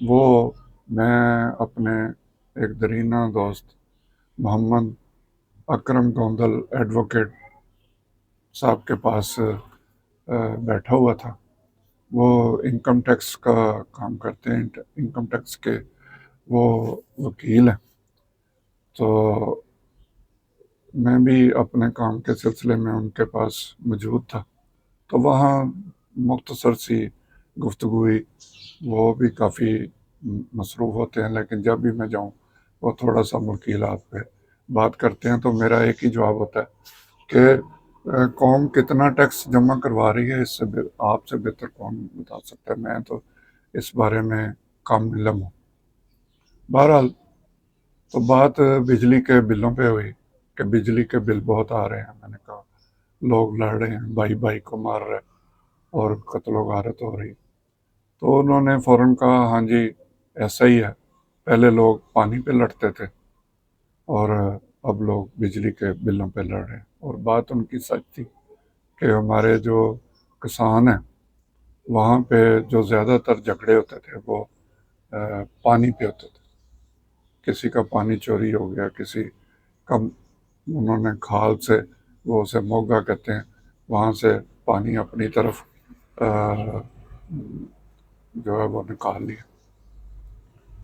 وہ میں اپنے ایک درینہ دوست محمد اکرم گوندل ایڈوکیٹ صاحب کے پاس بیٹھا ہوا تھا. وہ انکم ٹیکس کا کام کرتے ہیں، انکم ٹیکس کے وہ وکیل ہیں. تو میں بھی اپنے کام کے سلسلے میں ان کے پاس موجود تھا. تو وہاں مختصر سی گفتگو ہوئی. وہ بھی کافی مصروف ہوتے ہیں، لیکن جب بھی میں جاؤں وہ تھوڑا سا مشکلات پہ بات کرتے ہیں. تو میرا ایک ہی جواب ہوتا ہے کہ قوم کتنا ٹیکس جمع کروا رہی ہے، اس سے آپ سے بہتر کون بتا سکتا ہے. میں تو اس بارے میں کم علم ہوں. بہرحال تو بات بجلی کے بلوں پہ ہوئی کہ بجلی کے بل بہت آ رہے ہیں. میں نے کہا لوگ لڑ رہے ہیں، بھائی بھائی کو مار رہے اور قتل و غارت ہو رہی. تو انہوں نے فوراً کہا ہاں جی ایسا ہی ہے، پہلے لوگ پانی پہ لڑتے تھے اور اب لوگ بجلی کے بلوں پہ لڑ رہے ہیں. اور بات ان کی سچ تھی کہ ہمارے جو کسان ہیں وہاں پہ جو زیادہ تر جھگڑے ہوتے تھے وہ پانی پہ ہوتے تھے. کسی کا پانی چوری ہو گیا، کسی کا انہوں نے کھال سے، وہ اسے موگا کہتے ہیں، وہاں سے پانی اپنی طرف جو ہے وہ نکال لیا.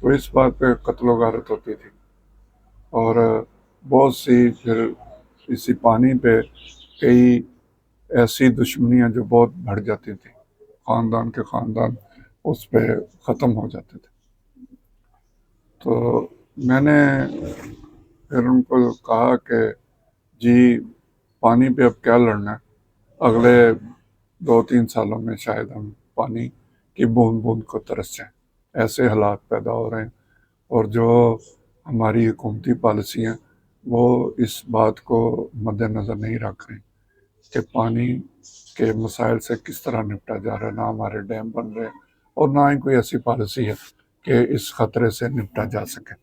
تو اس بات پہ قتل و غارت ہوتی تھی. اور بہت سی پھر اسی پانی پہ کئی ایسی دشمنیاں جو بہت بڑھ جاتی تھیں، خاندان کے خاندان اس پہ ختم ہو جاتے تھے. تو میں نے پھر ان کو کہا کہ جی پانی پہ اب کیا لڑنا ہے، اگلے 2-3 سالوں میں شاید ہم پانی کی بوند بوند کو ترس جائیں. ایسے حالات پیدا ہو رہے ہیں. اور جو ہماری حکومتی پالیسی ہیں وہ اس بات کو مد نظر نہیں رکھ رہے کہ پانی کے مسائل سے کس طرح نپٹا جا رہا ہے. نہ ہمارے ڈیم بن رہے ہیں اور نہ ہی کوئی ایسی پالیسی ہے کہ اس خطرے سے نپٹا جا سکے.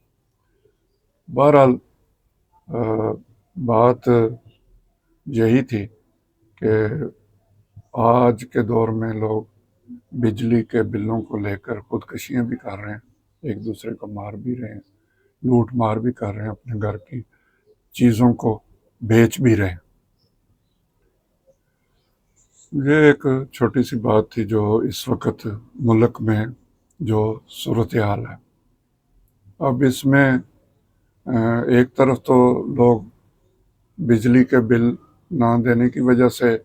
بہرحال بات یہی تھی کہ آج کے دور میں لوگ بجلی کے بلوں کو لے کر خودکشیاں بھی کر رہے ہیں، ایک دوسرے کو مار بھی رہے ہیں، لوٹ مار بھی کر رہے ہیں، اپنے گھر کی چیزوں کو بیچ بھی رہے ہیں. یہ ایک چھوٹی سی بات تھی جو اس وقت ملک میں جو صورتحال ہے. اب اس میں ایک طرف تو لوگ بجلی کے بل نہ دینے کی وجہ سے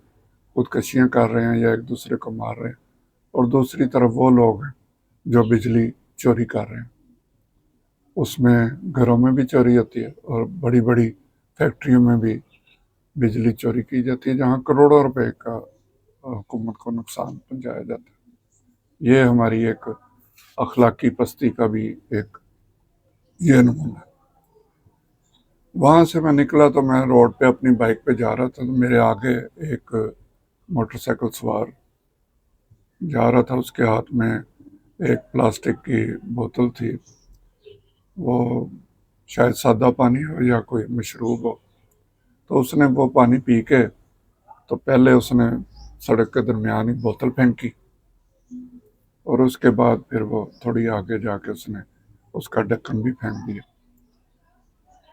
خودکشیاں کر رہے ہیں یا ایک دوسرے کو مار رہے ہیں، اور دوسری طرف وہ لوگ ہیں جو بجلی چوری کر رہے ہیں. اس میں گھروں میں بھی چوری ہوتی ہے اور بڑی بڑی فیکٹریوں میں بھی بجلی چوری کی جاتی ہے، جہاں کروڑوں روپے کا حکومت کو نقصان پہنچایا جاتا ہے. یہ ہماری ایک اخلاقی پستی کا بھی ایک یہ نمونہ ہے. وہاں سے میں نکلا تو میں روڈ پہ اپنی بائک پہ جا رہا تھا. تو میرے آگے ایک موٹر سائیکل سوار جا رہا تھا. اس کے ہاتھ میں ایک پلاسٹک کی بوتل تھی. وہ شاید سادہ پانی ہو یا کوئی مشروب ہو. تو اس نے وہ پانی پی کے تو پہلے اس نے سڑک کے درمیان ہی بوتل پھینکی، اور اس کے بعد پھر وہ تھوڑی آگے جا کے اس نے اس کا ڈھکن بھی پھینک دیا.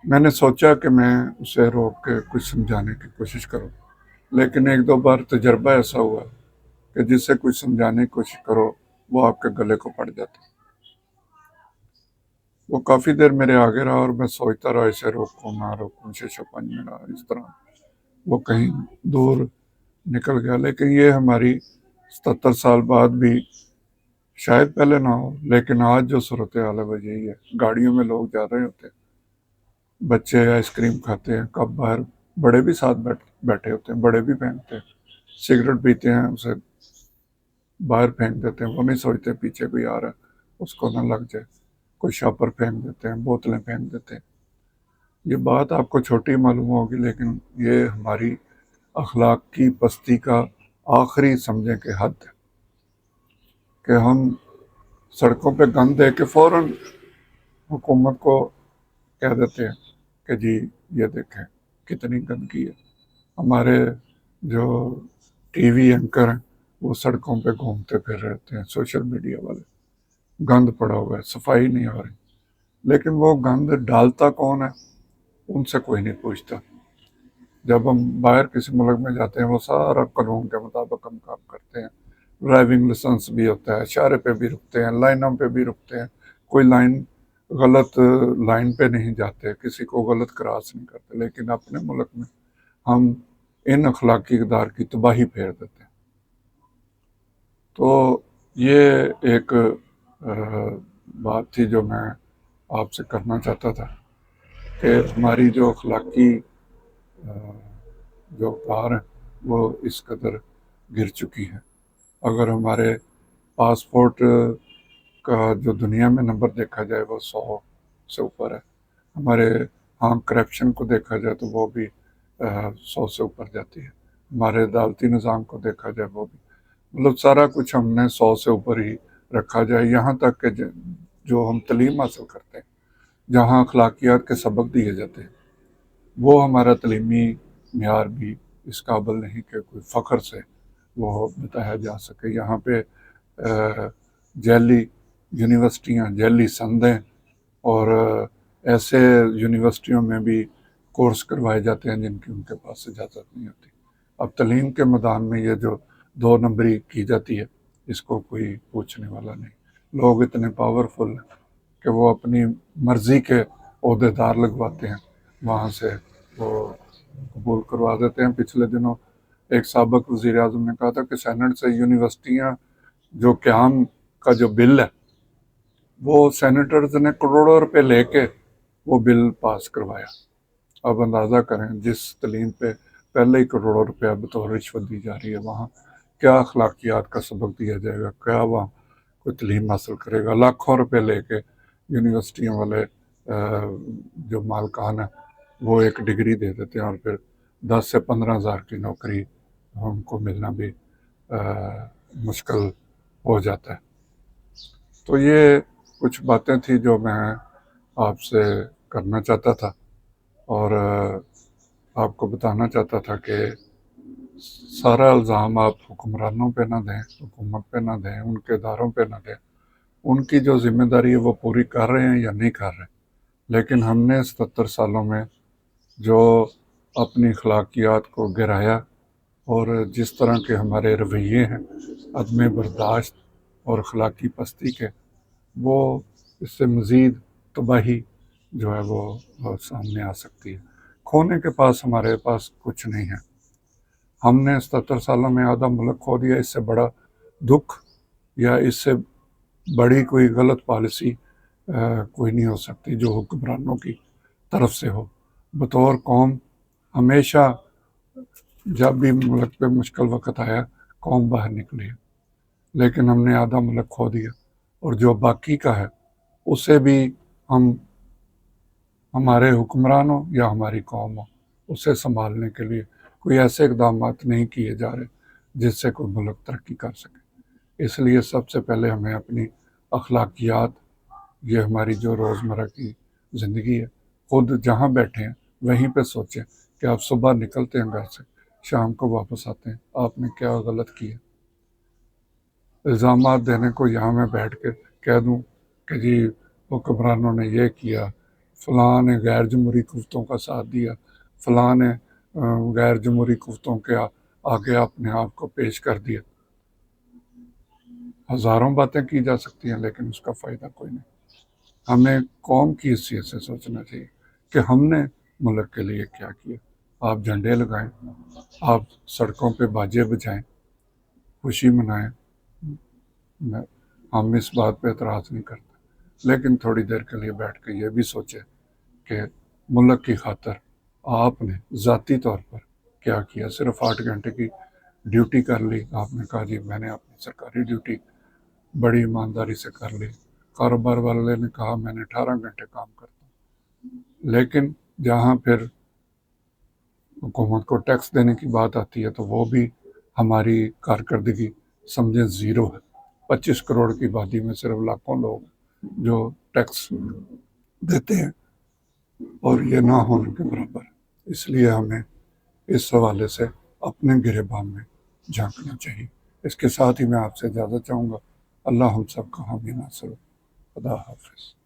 میں نے سوچا کہ میں اسے روک کے کچھ سمجھانے کی کوشش کروں، لیکن 1-2 بار تجربہ ایسا ہوا کہ جس سے کچھ سمجھانے کی کوشش کرو وہ آپ کے گلے کو پڑ جاتا. وہ کافی دیر میرے آگے رہا اور میں سوچتا رہا اسے روکوں نہ روکوں، شیشہ پنج میں رہا. اس طرح وہ کہیں دور نکل گیا. لیکن یہ ہماری 77 سال بعد بھی شاید پہلے نہ ہو، لیکن آج جو صورتحال ہے وہ یہی ہے. گاڑیوں میں لوگ جا رہے ہوتے ہیں، بچے آئس کریم کھاتے ہیں، کب باہر بڑے بھی ساتھ بیٹھے ہوتے ہیں، بڑے بھی پھینکتے ہیں، سگریٹ پیتے ہیں اسے باہر پھینک دیتے ہیں. وہ نہیں سوچتے پیچھے کوئی آ رہا ہے اس کو نہ لگ جائے. کوئی شاپر پھینک دیتے ہیں، بوتلیں پھینک دیتے ہیں. یہ بات آپ کو چھوٹی معلوم ہوگی، لیکن یہ ہماری اخلاق کی پستی کا آخری سمجھیں کہ حد ہے کہ ہم سڑکوں پہ گند دے کے فوراً حکومت کو کہہ دیتے ہیں کہ جی یہ دیکھیں کتنی گندگی ہے. ہمارے جو ٹی وی اینکر ہیں وہ سڑکوں پہ گھومتے پھر رہتے ہیں، سوشل میڈیا والے. گند پڑا ہوا ہے، صفائی نہیں ہو رہی، لیکن وہ گند ڈالتا کون ہے ان سے کوئی نہیں پوچھتا۔ جب ہم باہر کسی ملک میں جاتے ہیں وہ سارا قانون کے مطابق ہم کام کرتے ہیں، ڈرائیونگ لائسنس بھی ہوتا ہے، اشارے پہ بھی رکتے ہیں، لائنوں پہ بھی رکتے ہیں، کوئی غلط لائن پہ نہیں جاتے، کسی کو غلط کراس نہیں کرتے، لیکن اپنے ملک میں ہم ان اخلاقی اقدار کی تباہی پھیر دیتے ہیں۔ تو یہ ایک بات تھی جو میں آپ سے کرنا چاہتا تھا کہ ہماری جو اخلاقی جو اقدار ہیں وہ اس قدر گر چکی ہے۔ اگر ہمارے پاسپورٹ کا جو دنیا میں نمبر دیکھا جائے وہ 100 سے اوپر ہے، ہمارے کرپشن کو دیکھا جائے تو وہ بھی 100 سے اوپر جاتی ہے، ہمارے عدالتی نظام کو دیکھا جائے وہ بھی، مطلب سارا کچھ ہم نے 100 سے اوپر ہی رکھا جائے، یہاں تک کہ جو ہم تعلیم حاصل کرتے ہیں، جہاں اخلاقیات کے سبق دیے جاتے ہیں، وہ ہمارا تعلیمی معیار بھی اس قابل نہیں کہ کوئی فخر سے وہ بتایا جا سکے۔ یہاں پہ جعلی یونیورسٹیاں، جعلی سندیں اور ایسے یونیورسٹیوں میں بھی کورس کروائے جاتے ہیں جن کی ان کے پاس اجازت نہیں ہوتی۔ اب تعلیم کے میدان میں یہ جو 2 نمبری کی جاتی ہے اس کو کوئی پوچھنے والا نہیں۔ لوگ اتنے پاورفل ہیں کہ وہ اپنی مرضی کے عہدیدار لگواتے ہیں، وہاں سے وہ قبول کروا دیتے ہیں۔ پچھلے دنوں ایک سابق وزیر اعظم نے کہا تھا کہ سینٹ سے یونیورسٹیاں جو قیام کا جو بل ہے وہ سینیٹرز نے کروڑوں روپے لے کے وہ بل پاس کروایا۔ اب اندازہ کریں جس تعلیم پہ پہلے ہی کروڑوں روپیہ بطور رشوت دی جا رہی ہے، وہاں کیا اخلاقیات کا سبق دیا جائے گا، کیا وہاں کوئی تعلیم حاصل کرے گا۔ لاکھوں روپے لے کے یونیورسٹیوں والے جو مالکان ہیں وہ ایک ڈگری دے دیتے ہیں اور پھر 10 سے 15 ہزار کی نوکری ہم کو ملنا بھی مشکل ہو جاتا ہے۔ تو یہ کچھ باتیں تھیں جو میں آپ سے کرنا چاہتا تھا اور آپ کو بتانا چاہتا تھا کہ سارا الزام آپ حکمرانوں پہ نہ دیں، حکومت پہ نہ دیں، ان کے اداروں پہ نہ دیں۔ ان کی جو ذمہ داری ہے وہ پوری کر رہے ہیں یا نہیں کر رہے، لیکن ہم نے 77 سالوں میں جو اپنی اخلاقیات کو گرایا اور جس طرح کے ہمارے رویے ہیں عدم برداشت اور اخلاقی پستی کے، وہ اس سے مزید تباہی جو ہے وہ سامنے آ سکتی ہے۔ کھونے کے پاس ہمارے پاس کچھ نہیں ہے۔ ہم نے 77 سالوں میں آدھا ملک کھو دیا، اس سے بڑا دکھ یا اس سے بڑی کوئی غلط پالیسی کوئی نہیں ہو سکتی جو حکمرانوں کی طرف سے ہو۔ بطور قوم ہمیشہ جب بھی ملک پہ مشکل وقت آیا قوم باہر نکلی ہے، لیکن ہم نے آدھا ملک کھو دیا، اور جو باقی کا ہے اسے بھی ہمارے حکمران ہو یا ہماری قوم ہو، اسے سنبھالنے کے لیے کوئی ایسے اقدامات نہیں کیے جا رہے جس سے کوئی ملک ترقی کر سکے۔ اس لیے سب سے پہلے ہمیں اپنی اخلاقیات، یہ ہماری جو روزمرہ کی زندگی ہے، خود جہاں بیٹھے ہیں وہیں پہ سوچیں کہ آپ صبح نکلتے ہیں گھر سے، شام کو واپس آتے ہیں، آپ نے کیا غلط کیا۔ الزامات دینے کو یہاں میں بیٹھ کے کہہ دوں کہ جی حکمرانوں نے یہ کیا، فلاں نے غیر جمہوری قوتوں کا ساتھ دیا، فلاں نے غیر جمہوری قوتوں کے آگے اپنے آپ کو پیش کر دیا، ہزاروں باتیں کی جا سکتی ہیں لیکن اس کا فائدہ کوئی نہیں۔ ہمیں قوم کی حیثیت سے سوچنا چاہیے کہ ہم نے ملک کے لیے کیا کیا۔ آپ جھنڈے لگائیں، آپ سڑکوں پہ باجے بجائیں، خوشی منائیں، ہم اس بات پہ اعتراض نہیں کرتے، لیکن تھوڑی دیر کے لیے بیٹھ کے یہ بھی سوچیں کہ ملک کی خاطر آپ نے ذاتی طور پر کیا کیا۔ صرف 8 گھنٹے کی ڈیوٹی کر لی، آپ نے کہا جی میں نے اپنی سرکاری ڈیوٹی بڑی ایمانداری سے کر لی، کاروبار والے نے کہا میں نے 18 گھنٹے کام کرتا ہوں، لیکن جہاں پھر حکومت کو ٹیکس دینے کی بات آتی ہے تو وہ بھی ہماری کارکردگی سمجھیں زیرو ہے۔ 25 کروڑ کی آبادی میں صرف لاکھوں لوگ جو ٹیکس دیتے ہیں اور یہ نہ ہونے کے برابر ہے۔ اس لیے ہمیں اس حوالے سے اپنے گریبان میں جھانکنا چاہیے۔ اس کے ساتھ ہی میں آپ سے اجازت چاہوں گا۔ اللہ ہم سب کا حامی ناصر ہو۔ خدا حافظ.